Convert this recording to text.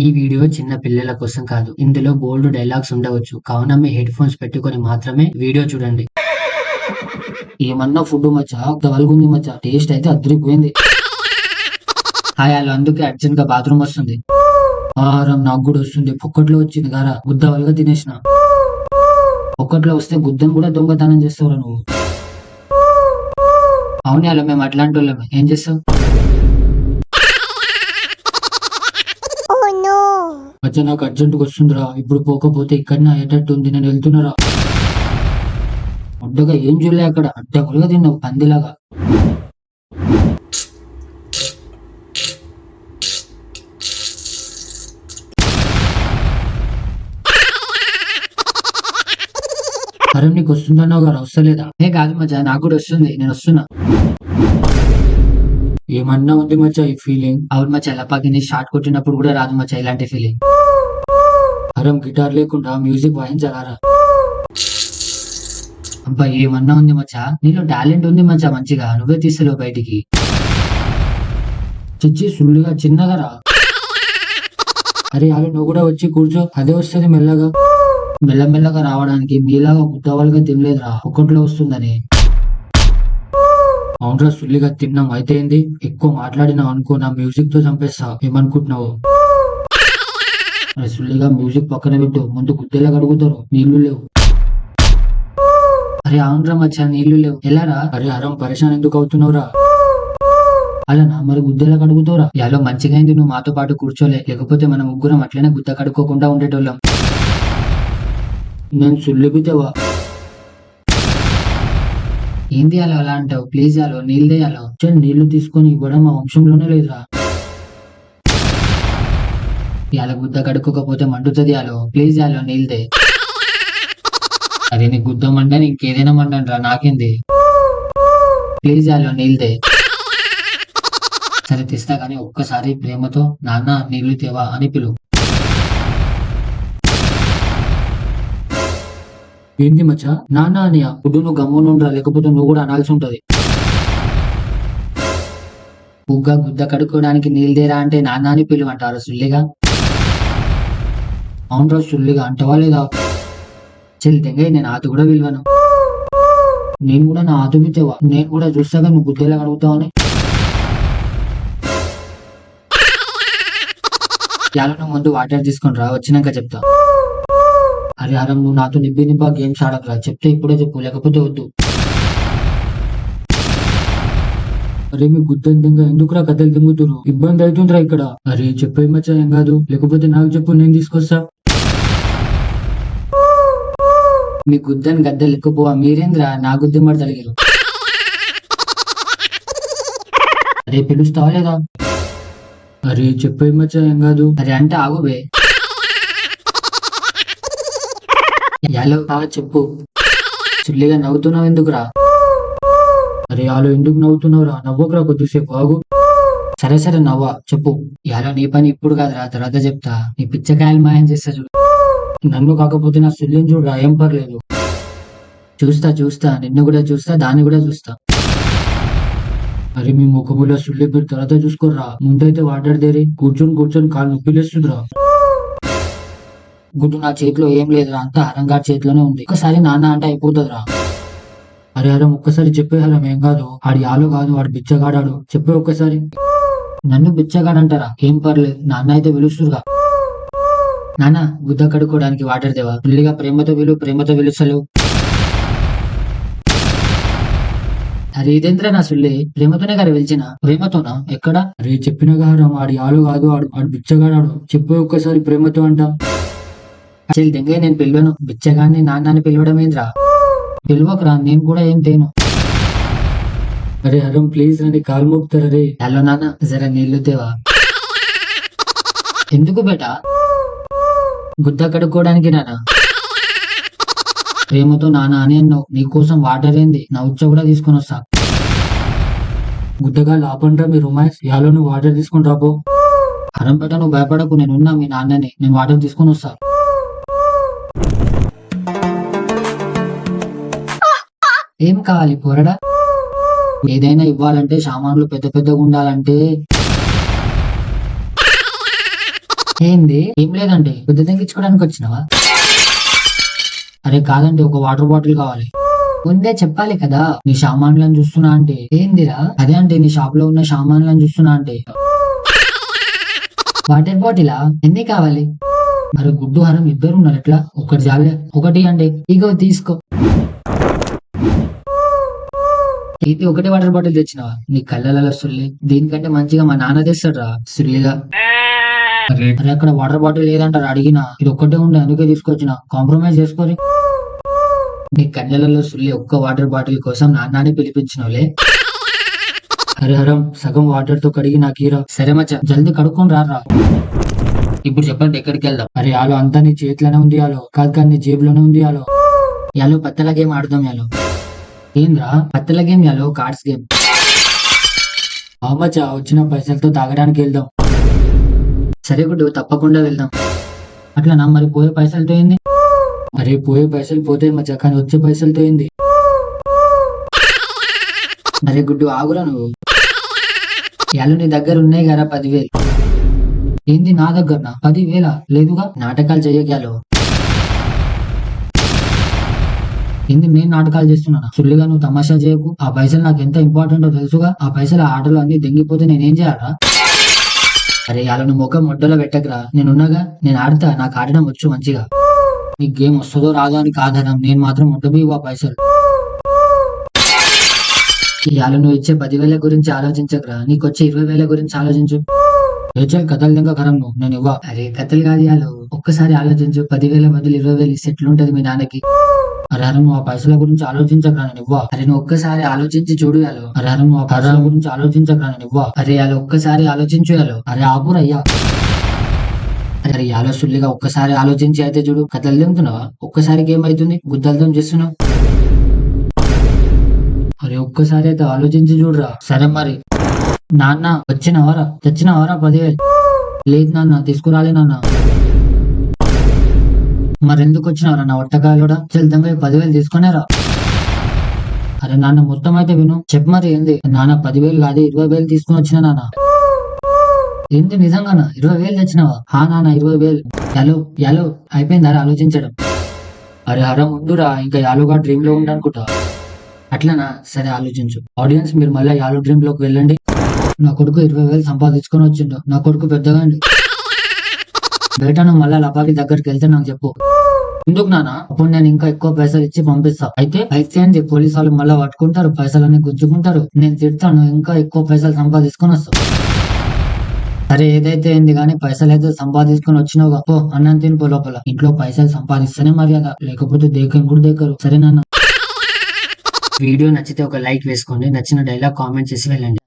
ఈ వీడియో చిన్న పిల్లల కోసం కాదు. ఇందులో బోల్డ్ డైలాగ్స్ ఉండవచ్చు. కావున మీ హెడ్ ఫోన్స్ పెట్టుకొని మాత్రమే వీడియో చూడండి. ఏమన్నా ఫుడ్ మచ్చా, ఉంది మచ్చా, టేస్ట్ అయితే అదిరిపోయింది. హాయ్ అలా అందుకే అర్జెంట్ గా బాత్రూమ్ వస్తుంది. ఆహారం నాకు కూడా వస్తుంది. పొక్కట్లో వచ్చింది గారా, గుద్ద వల్గా తినేసిన. పొక్కట్లో వస్తే గుద్దను కూడా దొంగతనం చేస్తావురా నువ్వు. అవునే అలా మేము అట్లాంటి వాళ్ళమే. ఏం చేస్తావు? మచ్చా నాకు అర్జెంట్గా వస్తుందిరా. ఇప్పుడు పోకపోతే ఇక్కడనే అయ్యేటట్టు ఉంది. నేను వెళ్తున్నారా. అడ్డగా ఏం చూడలే అక్కడ. అడ్డగొలుగా తిన్నావు పందిలాగా. అరే నీకు వస్తుందన్నావు గారు, వస్తలేదా? ఏ కాదు మచ్చా, నాకు కూడా వస్తుంది. నేను వస్తున్నా. ఏమన్నా ఉంది మచ్చా ఈ ఫీలింగ్? అవును మచ్చా, లపాకిని షార్ట్ కొట్టినప్పుడు కూడా రాదు మచ్చా ఇలాంటి ఫీలింగ్. హరం గిటార్ లేకుండా మ్యూజిక్ వాయించగారా. అబ్బా ఏమన్నా ఉంది మచ్చా, నీలో టాలెంట్ ఉంది మచ్చా మంచిగా. నువ్వే తీస్తలేవు బయటికి. చిచ్చి సుల్లుగా చిన్నగా రా. అరే అలా నువ్వు కూడా వచ్చి కూర్చో, అదే వస్తుంది మెల్లగా. మెల్లమెల్లగా రావడానికి మీలాగా గుద్దవాళ్ళుగా తినలేదురా, ఒక్కట్లో వస్తుందని. అవునరా సుల్లిగా తిన్నాం. అయితే ఏంది? ఎక్కువ మాట్లాడినావు అనుకో, నా మ్యూజిక్ తో చంపేస్తా. ఏమనుకుంటున్నావు? అరే సుల్లిగా మ్యూజిక్ పక్కన పెట్టు, ముందు గుద్దెలా కడుగుతారు. నీళ్లు లేవు. అరే అవునరా మచ్చా, నీళ్లు లేవు. ఎలారా? అరే హరం పరేషాన్ ఎందుకు అవుతున్నావురా? అలానా? మరి గుద్దెలా కడుగుతావురా? యాలో మంచిగా అయింది నువ్వు మాతో పాటు కూర్చోలే, లేకపోతే మనం ముగ్గురం అట్లనే గుద్ద కడుక్కోకుండా ఉండేటోళ్ళం. నేను సుల్లిపితేవా? ఏంది అలా అలా అంటావు? ప్లీజ్ యాలో నీళ్ళు దేయాలో. నీళ్లు తీసుకొని ఇవ్వడం మా వంశంలోనే లేదురా. యాల గుద్ద కడుక్కోకపోతే మండుతుంది యాలో. ప్లీజ్ యాలో నీళ్ళు దే. అరే నీ గుద్ద మండని ఇంకేదైనా మండని రా, నాకేంది. ప్లీజ్ యాలో నీళ్ళు దే. సరే తెస్తా కానీ ఒక్కసారి ప్రేమతో నాన్న నీళ్లు తేవా అని పిలువు. ఏంది మచ్చా నాన్న అనియా? ఇప్పుడు నువ్వు గమ్మునుండ్రా, లేకపోతే నువ్వు కూడా అనాల్సి ఉంటది. బుగ్గ గుద్ద కడుక్కోవడానికి నీళ్ళదేరా అంటే నాన్న అని పిలువంటారు సుల్లిగా. అవునరా సుల్లిగా అంటవా లేదా? చెల్లింగ నేను ఆతు కూడా పిలువను. నేను కూడా నా ఆతు పితేవా. నేను కూడా చూస్తాగా నువ్వు గుద్దెలా కడుగుతావని. యాలో నువ్వు ముందు వాటర్ తీసుకొని రా, వచ్చినాక చెప్తా. అరే హరం నువ్వు నాతో నిబ్బా గేమ్స్ ఆడకరా. చెప్తే ఇప్పుడే చెప్పు, లేకపోతే వద్దు. అరే మీ గుద్దంతంగా ఎందుకురా కథలు తింగుతురు? ఇబ్బంది అవుతుందిరా ఇక్కడ. అరే చెప్పే మచ్చా ఏం కాదు, లేకపోతే నాకు చెప్పు, నేను తీసుకొస్తా. మీ గుద్దని గద్దెలు ఎక్కుపోవా. మీరేంద్రా నా గుద్దె మరి తలిగిరు. అరే పిలుస్తావా లేదా? అరే చెప్పే మచ్చా ఏం కాదు. అరే అంటే ఆగుబే. యాలో చెప్పు. చిల్లిగా నవ్వుతున్నావు ఎందుకురా? అరే యాలో ఎందుకు నవ్వుతున్నావురా? నవ్వకురా, కొద్దిసేపు ఆగు. సరే సరే నవ్వా, చెప్పు. యాలో నీ పని ఇప్పుడు కాదురా, తర్వాత చెప్తా. నీ పిచ్చకాయలు మాయం చేస్తా చూడు. నన్ను కాకపోతే నా సుల్లిని చూడరా, ఏం పర్లేదు. చూస్తా చూస్తా, నిన్ను కూడా చూస్తా, దాన్ని కూడా చూస్తా. అరే మీ ముఖములో సుల్లి మీరు తర్వాత చూసుకోర్రా. ముందైతే వాటర్ దేరి. కూర్చొని కూర్చొని కాలు నొప్పిలేస్తుందిరా. గుడ్డు నా చేతిలో ఏం లేదురా, అంతా హరంగాడి చేతిలోనే ఉంది. ఒక్కసారి నాన్న అంటే అయిపోతుందిరా. అరే హరం ఒక్కసారి చెప్పే హరం, ఏం కాదు. ఆడి యాలో కాదు, వాడు బిచ్చగాడాడు. చెప్పే ఒక్కసారి. నన్ను బిచ్చగాడంటారా? ఏం పర్లేదు, నాన్న అయితే పిలుస్తురుగా. నాన్న గుద్ద కడుక్కోవడానికి వాటర్ దేవా. పుల్లిగా ప్రేమతో ప్రేమతో పిలుస్తలేవు. అరే ఇదేంద్రా నా సుల్లి, ప్రేమతోనే కదా పిలిచిన. ప్రేమతోనా? ఎక్కడ? అరే చెప్పిన గారం, ఆడి యాలు కాదు, వాడు బిచ్చగాడాడు. చెప్పే ఒక్కసారి ప్రేమతో అంట. అసలు దెంగే నేను పిలవను. బిచ్చగాన్ని నాన్నని పిలవడం ఏంద్రా? పిలవకరా, నేను కూడా ఏం తేను. అరే హరం ప్లీజ్ రండి, కాలు మోపుతారా రే. హలో నాన్న జర నీళ్లు తేవా. ఎందుకు బేటా? గుద్ద కడుక్కోవడానికి నాన్న. ప్రేమతో నాన్న అని అన్నావు, నీకోసం వాటర్ ఏంది, నా ఉచ్చ కూడా తీసుకొని వస్తా. గుద్దగా లాపండ్రా మీ రొమాన్స్. యాలో నువ్వు వాటర్ తీసుకొని రాబో. హరంపేట నువ్వు భయపడకు, నేనున్నా మీ నాన్నని. నేను వాటర్ తీసుకొని వస్తా. ఏం కావాలి పోరడా? ఏదైనా ఇవ్వాలంటే సామాన్లు పెద్ద పెద్దగా ఉండాలంటే ఏంది? ఏం లేదండి, బుద్ధి తగ్గించుకోవడానికి వచ్చినావా? అరే కాదండి, ఒక వాటర్ బాటిల్ కావాలి. ముందే చెప్పాలి కదా. నీ సామాన్లను చూస్తున్నా అంటే ఏందిరా? అదే అంటే నీ షాప్ లో ఉన్న సామాన్లను చూస్తున్నా అంటే. వాటర్ బాటిలా? ఎన్ని కావాలి? అరే గుడ్డు హరం ఇద్దరు ఉన్నారు, ఎట్లా? ఒకటి చాలే. ఒకటి అండి, ఇగో తీసుకో. ఇది ఒకటే వాటర్ బాటిల్ తెచ్చినావా? నీ కళ్ళలలో సుల్లి, దీనికంటే మంచిగా మా నాన్న తెస్తాడు రా సుల్లిగా. అరే అక్కడ వాటర్ బాటిల్ లేదంటారు, అడిగినా. ఇది ఒక్కటే ఉండే అందుకే తీసుకొచ్చిన, కాంప్రమైజ్ చేసుకోరి. నీ కళ్ళలలో సుల్లి, ఒక్క వాటర్ బాటిల్ కోసం నాన్నని పిలిపించినోలే. అరే హరం, సగం వాటర్ తో కడిగి నాకు హీరో. సరే మచ్చా, జల్దీ కడుక్కొని రా. ఇప్పుడు చెప్పండి ఎక్కడికి వెళ్దాం? అరే యాలో, అంతా నీ చేతిలోనే ఉంది యాలో. కాదు కాదు, నీ జేబులోనే ఉంది యాలో. యాలో పత్తల గేమ్ ఆడదాం యాలో. ఏంద్రా పత్తల గేమ్? యాలో కార్డ్స్ గేమ్. మచ్చా, వచ్చిన పైసలతో తాగడానికి వెళ్దాం. సరే గుడ్డు, తప్పకుండా వెళ్దాం. అట్లా నా మరి పోయే పైసలతో ఏంది? అరే పోయే పైసలు పోతే మచ్చా, కానీ వచ్చే పైసలతో ఏంది? అరే గుడ్డు ఆగురా నువ్వు. యాలు నీ దగ్గర ఉన్నాయి కదా 10,000. ఏంది నా దగ్గర 10,000? లేదుగా. నాటకాలు చెయ్యగాలో. ఏంది నేను నాటకాలు చేస్తున్నానా? సుల్లిగా నువ్వు తమాషా చేయకు. ఆ పైసలు నాకు ఎంత ఇంపార్టెంటో తెలుసుగా. ఆ పైసలు ఆటలు అన్ని దెంగిపోతే నేనేం చేయాలా? అరే యాలో, నువ్వు ముఖం మొడ్డలో పెట్టకరా. నేనున్నాగా, నేను ఆడతా. నాకు ఆడడం వచ్చు మంచిగా. నీకు గేమ్ వస్తుందో రాదో అని కాదనం, నేను మాత్రం ముట్టబోయి ఆ పైసలు. ఇవాళ నువ్వు ఇచ్చే 10,000 గురించి ఆలోచించకరా, నీకు వచ్చే 20,000 గురించి ఆలోచించు. ఏచల్ కథలు ఇంకా కరం నువ్వు, నేను ఇవ్వ. అరే కథలు కాదు యాలు, ఒక్కసారి ఆలోచించు. 10,000 బదులు 20,000 ఇస్తే ఎట్లుంటది మీ నాన్నకి? అరే నువ్వు ఆ పైసల గురించి ఆలోచించకరా, నేను ఇవ్వ. అరే నువ్వు ఒక్కసారి ఆలోచించి చూడు యాలు. అరే నువ్వు ఆ పైసల గురించి ఆలోచించకరా, నేను ఇవ్వ. అరే యాలు, ఒక్కసారి ఆలోచించు యాలు. అరే ఆపురయ్యా. అరే యాలో సుల్లిగా, ఒక్కసారి ఆలోచించి అయితే చూడు. కథలు తింటున్నావా? ఒక్కసారికి ఏమైతుంది? గుద్దలతో చేస్తున్నావు. అరే ఒక్కసారి అయితే ఆలోచించి చూడరా. సరే మరి. నాన్న వచ్చినవారా? తెచ్చినవారా 10,000? లేదు నాన్న, తీసుకురాలే నాన్న. మరెందుకు వచ్చినవరా నా ఒట్టకాయలుడా? చల్తంగా 10,000 తీసుకునేరా. అరే నాన్న, మొత్తం అయితే విను. చెప్పు మరి ఏంది? నాన్న 10,000 కాదు, 20,000 తీసుకుని వచ్చిన నాన్న. ఏంది నిజంగానా? 20,000 తెచ్చినావా? హా నాన్న, 20,000. యాలో యాలో, అయిపోయిందారా ఆలోచించడం? అరే హరం ఉండురా, ఇంకా యాలోగా డ్రీమ్ లో ఉండనుకుంటా. అట్లనా? సరే ఆలోచించు. ఆడియన్స్, మీరు మళ్ళీ యాలో డ్రీమ్ లోకి వెళ్ళండి. నా కొడుకు 20,000 సంపాదించుకొని వచ్చిండు. నా కొడుకు పెద్దగా బయట నువ్వు మళ్ళా లపాకి దగ్గరికి వెళ్తే నాకు చెప్పు. ఎందుకు నాన్న? అప్పుడు నేను ఇంకా ఎక్కువ పైసలు ఇచ్చి పంపిస్తా. అయితే ఏంటి? పోలీసు వాళ్ళు మళ్ళీ పట్టుకుంటారు, పైసలన్నీ గుంజుకుంటారు. నేను తిడతాను, ఇంకా ఎక్కువ పైసలు సంపాదించుకొని వస్తావు. సరే ఏదైతే ఏంది కానీ, పైసలు అయితే సంపాదించుకొని వచ్చినావు. పో అన్నం తిని పో లోపల. ఇంట్లో పైసలు సంపాదిస్తేనే మర్యాద, లేకపోతే దేకని కూడా దేకరు. సరే నాన్న. వీడియో నచ్చితే ఒక లైక్ వేసుకోండి. నచ్చిన డైలాగ్ కామెంట్ చేసి వెళ్ళండి.